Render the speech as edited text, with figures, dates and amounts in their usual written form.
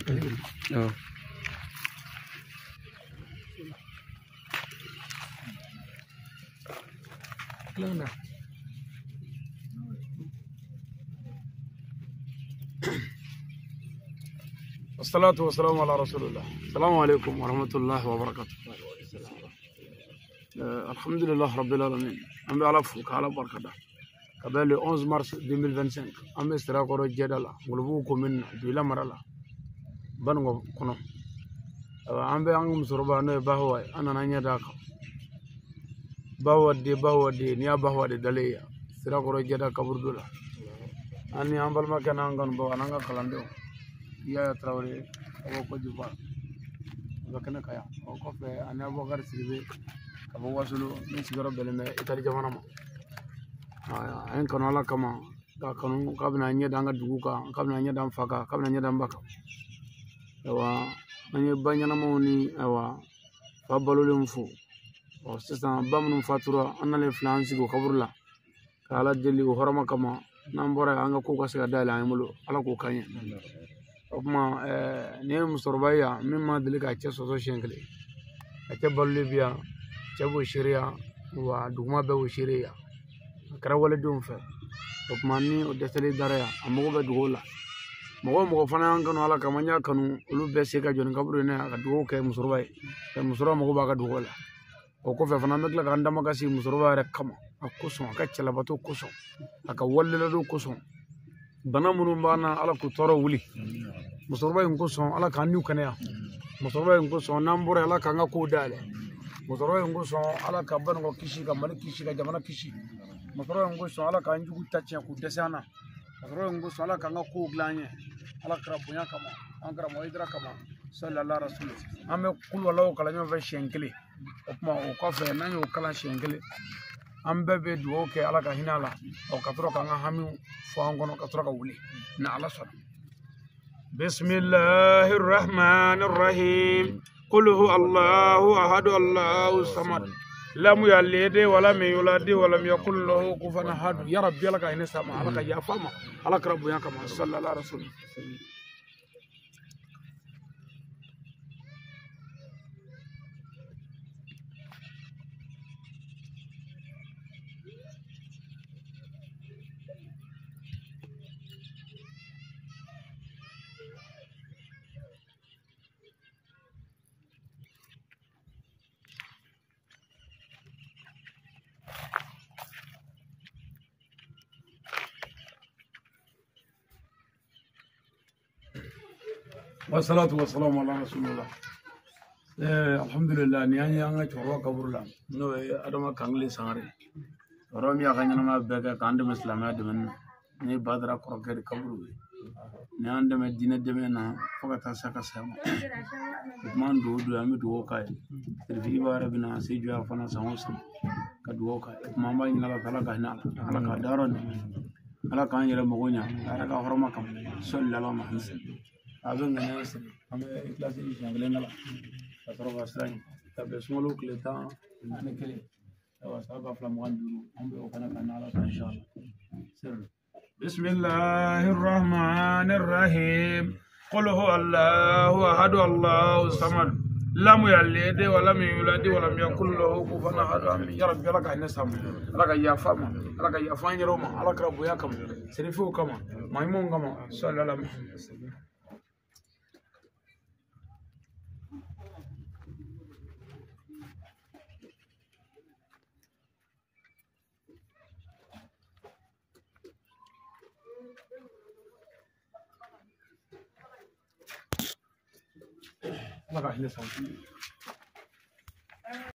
اه لا والصلاة والسلام على رسول الله. السلام عليكم ورحمة الله وبركاته. الحمد لله رب العالمين. أنا بعرفك على بركة. قبل 11 مارس 2025 أنا استراقور الجدلا ولبوكم من دولا مرلا بنو كنو أنا بعاني مسربانة بهواي أنا نانيا داك بهودي نيا بهودي دليا استراقور الجدا كبر دولا أني أمبل ما كان أنغان بوا أنغا كلاندو يا تراوري أبو كجوبا لكن كيا أو كفى أنا أبو غير سيبي أبو واسلو نسيجرا بلمة إتاري جمانا ما أين كانوا على كمان كانوا كابنا نيا دانغا دوكا كابنا نيا دام فاكا كابنا نيا دام باكا ewa anye banyana mawni ewa fabalole mfu o sisa bamnu fatura anale flansi go kaburla kala deli go horama kama nambora anga ko kasiga dala aymulo ala ko kanye opma ne musorbaya mimma delika che soso shenkle ate bolibia che bo shiria wa dugma be wo shiria kara wala dum fe opma ni o desali daraya amogo be dugola mogo fana an kanu ala kamanya kanu ulu be se ka joni kaburu ne ka dugo ke musurba e musura mogo ba ka dugo la o ko fe fana mekla ka ndama ka si musurba rek kama akuso ka chala bato kuso aka walle do kuso bana munu bana ala ku toro wuli musurba en kuso ala ka nyu kana musurba en kuso nambure ala ka ngako dale musurba en kuso ala ka ban ko kishi ka man kishi ka jamana kishi musurba en kuso ala ka njugu tache ku desana musurba en kuso ala ka ngako glanye ala kara bonya kama an kara moidra kama sallallahu alaihi wasallam ame kul wala kala nyo fa shenkele opma o kofe na nyo kala shenkele ambe be duo ke ala ka hinala o katro ka ngahami fo angono katro ka wuli na ala sala bismillahir rahmanir rahim qul hu allahu ahad allahu samad lam yalid wa lam yulad wa lam yakul lahu kufuwan ahad ya rabbi ala ka ina sama ala ka ya fama ala kara bonya kama sallallahu alaihi wasallam والصلاة والسلام على رسول الله. الحمد لله نياني أنا شروع كبرلا نو أدم كانغلي ساري رامي أخاني نما بيجا كاند مسلمة دمن ني بادرا كروكير كبرو نيان دم الدين دمنا فقط أساك سام كمان دو أمي دو كاي ترفيه بارا بنا سيجوا فنا ساموسم كدو كاي ماما ينلا كلا كهنا على كدارون على كان يلا مغنيا على كهرما كم سول لا محمد أظن أنا هم إخلاص يشغلنا لا ترى بسرعة تبي سمولو كلتا أنا كلي وأصحاب أفلام غندو هم بيوكنا كنا على إن شاء الله سر بسم الله الرحمن الرحيم قل هو الله أحد الله الصمد لم يلد ولم يولد ولم يكن له كفوا أحد يا رب لك إن سام لك يا فما لك يا فاني روما لك رب يا كم سريفو كما مايمون كما صلى الله عليه وسلم ما راح نسوي